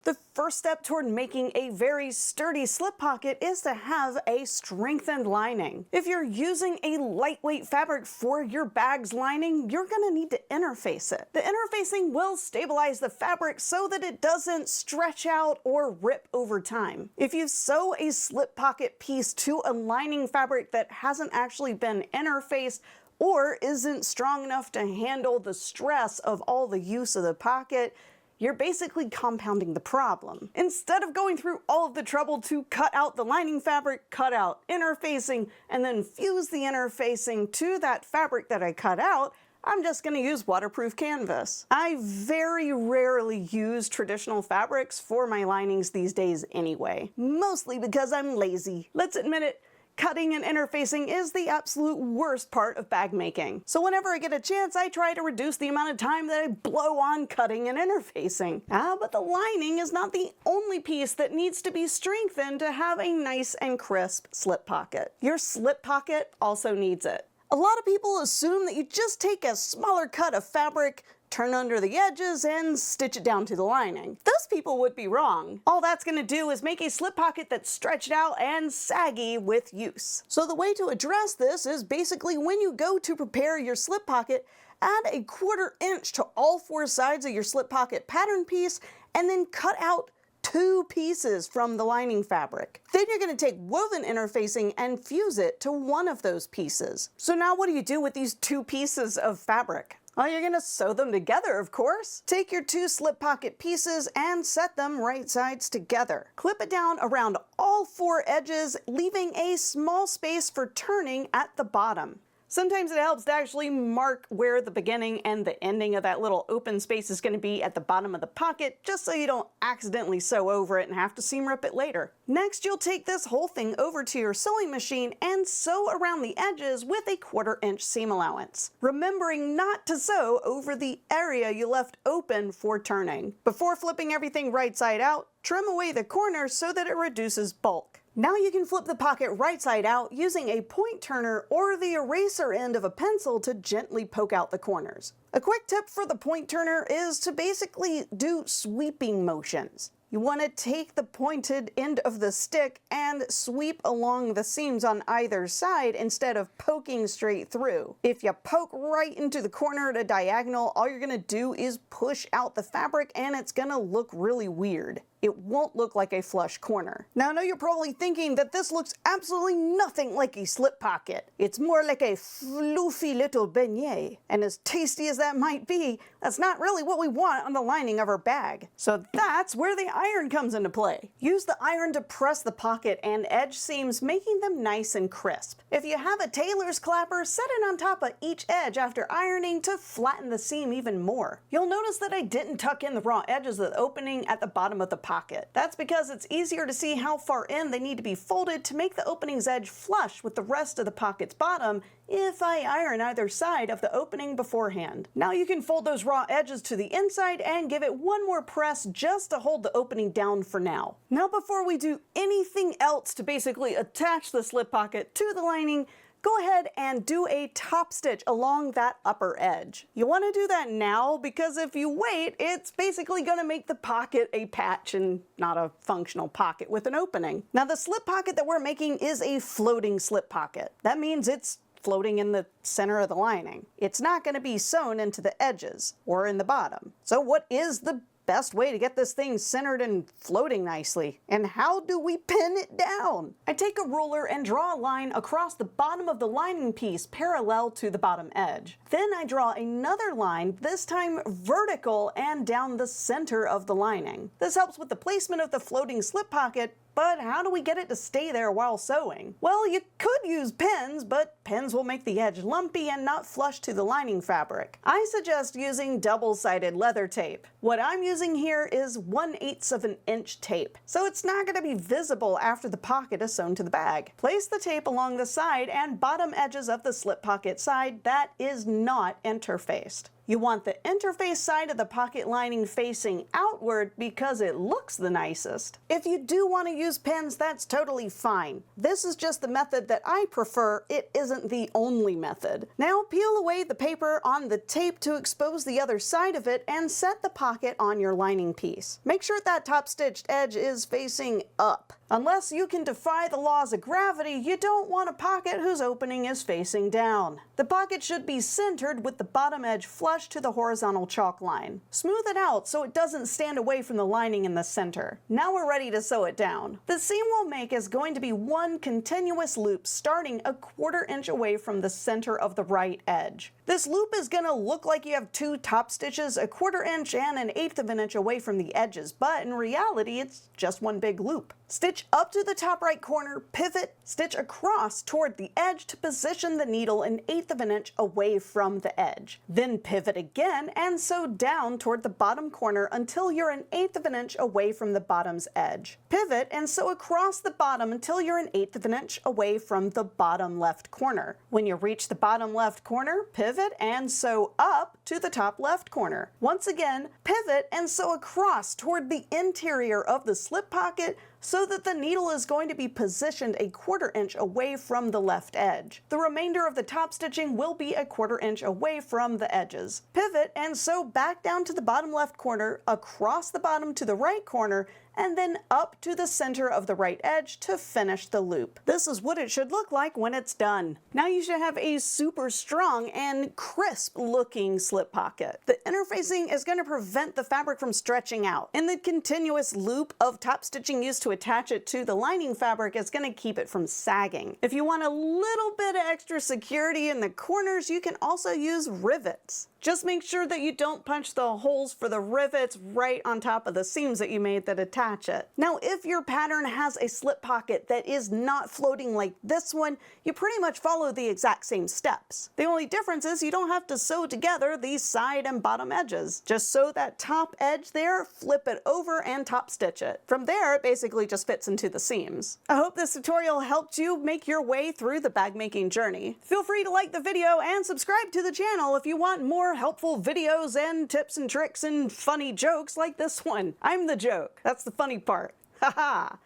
The first step toward making a very sturdy slip pocket is to have a strengthened lining. If you're using a lightweight fabric for your bag's lining, you're going to need to interface it. The interfacing will stabilize the fabric so that it doesn't stretch out or rip over time. If you sew a slip pocket piece to a lining fabric that hasn't actually been interfaced or isn't strong enough to handle the stress of all the use of the pocket, you're basically compounding the problem. Instead of going through all of the trouble to cut out the lining fabric, cut out interfacing, and then fuse the interfacing to that fabric that I cut out, I'm just going to use waterproof canvas. I very rarely use traditional fabrics for my linings these days anyway, mostly because I'm lazy. Let's admit it. Cutting and interfacing is the absolute worst part of bag making. So whenever I get a chance, I try to reduce the amount of time that I blow on cutting and interfacing. But the lining is not the only piece that needs to be strengthened to have a nice and crisp slip pocket. Your slip pocket also needs it. A lot of people assume that you just take a smaller cut of fabric, turn under the edges, and stitch it down to the lining. Those people would be wrong. All that's going to do is make a slip pocket that's stretched out and saggy with use. So the way to address this is basically when you go to prepare your slip pocket, add a 1/4 inch to all 4 sides of your slip pocket pattern piece, and then cut out 2 pieces from the lining fabric. Then you're going to take woven interfacing and fuse it to one of those pieces. So now what do you do with these 2 pieces of fabric? Well, you're going to sew them together, of course. Take your 2 slip pocket pieces and set them right sides together. Clip it down around all 4 edges, leaving a small space for turning at the bottom. Sometimes it helps to actually mark where the beginning and the ending of that little open space is going to be at the bottom of the pocket, just so you don't accidentally sew over it and have to seam rip it later. Next, you'll take this whole thing over to your sewing machine and sew around the edges with a 1/4 inch seam allowance, remembering not to sew over the area you left open for turning. Before flipping everything right side out, trim away the corners so that it reduces bulk. Now you can flip the pocket right side out using a point turner or the eraser end of a pencil to gently poke out the corners. A quick tip for the point turner is to basically do sweeping motions. You want to take the pointed end of the stick and sweep along the seams on either side instead of poking straight through. If you poke right into the corner at a diagonal, all you're going to do is push out the fabric and it's going to look really weird. It won't look like a flush corner. Now I know you're probably thinking that this looks absolutely nothing like a slip pocket. It's more like a floofy little beignet. And as tasty as that might be, that's not really what we want on the lining of our bag. So that's where the iron comes into play. Use the iron to press the pocket and edge seams, making them nice and crisp. If you have a tailor's clapper, set it on top of each edge after ironing to flatten the seam even more. You'll notice that I didn't tuck in the raw edges of the opening at the bottom of the pocket. That's because it's easier to see how far in they need to be folded to make the opening's edge flush with the rest of the pocket's bottom if I iron either side of the opening beforehand. Now you can fold those raw edges to the inside and give it one more press just to hold the opening down for now. Now before we do anything else to basically attach the slip pocket to the lining, go ahead and do a top stitch along that upper edge. You want to do that now because if you wait, it's basically going to make the pocket a patch and not a functional pocket with an opening. Now the slip pocket that we're making is a floating slip pocket. That means it's floating in the center of the lining. It's not going to be sewn into the edges or in the bottom. So what is the best way to get this thing centered and floating nicely? And how do we pin it down? I take a ruler and draw a line across the bottom of the lining piece parallel to the bottom edge. Then I draw another line, this time vertical and down the center of the lining. This helps with the placement of the floating slip pocket, but how do we get it to stay there while sewing? Well, you could use pins, but pins will make the edge lumpy and not flush to the lining fabric. I suggest using double-sided leather tape. What I'm using here is 1/8 of an inch tape, so it's not going to be visible after the pocket is sewn to the bag. Place the tape along the side and bottom edges of the slip pocket side that is not interfaced. You want the interface side of the pocket lining facing outward because it looks the nicest. If you do want to use pins, that's totally fine. This is just the method that I prefer. It isn't the only method. Now peel away the paper on the tape to expose the other side of it and set the pocket on your lining piece. Make sure that top stitched edge is facing up. Unless you can defy the laws of gravity, you don't want a pocket whose opening is facing down. The pocket should be centered with the bottom edge flush to the horizontal chalk line. Smooth it out so it doesn't stand away from the lining in the center. Now we're ready to sew it down. The seam we'll make is going to be one continuous loop starting a 1/4 inch away from the center of the right edge. This loop is going to look like you have two top stitches 1/4 inch and 1/8 of an inch away from the edges, but in reality it's just one big loop. Stitch up to the top right corner, pivot, stitch across toward the edge to position the needle 1/8 of an inch away from the edge. Then pivot again and sew down toward the bottom corner until you're 1/8 of an inch away from the bottom's edge. Pivot and sew across the bottom until you're 1/8 of an inch away from the bottom left corner. When you reach the bottom left corner, pivot and sew up to the top left corner. Once again, pivot and sew across toward the interior of the slip pocket so that the needle is going to be positioned 1/4 inch away from the left edge. The remainder of the top stitching will be 1/4 inch away from the edges. Pivot and sew back down to the bottom left corner, across the bottom to the right corner, and then up to the center of the right edge to finish the loop. This is what it should look like when it's done. Now you should have a super strong and crisp looking slip pocket. The interfacing is going to prevent the fabric from stretching out, and the continuous loop of top stitching used to attach it to the lining fabric is going to keep it from sagging. If you want a little bit of extra security in the corners, you can also use rivets. Just make sure that you don't punch the holes for the rivets right on top of the seams that you made that attach it. Now, if your pattern has a slip pocket that is not floating like this one, you pretty much follow the exact same steps. The only difference is you don't have to sew together the side and bottom edges. Just sew that top edge there, flip it over, and top stitch it. From there, it basically just fits into the seams. I hope this tutorial helped you make your way through the bag making journey. Feel free to like the video and subscribe to the channel if you want more helpful videos and tips and tricks and funny jokes like this one. I'm the joke. That's the funny part. Haha.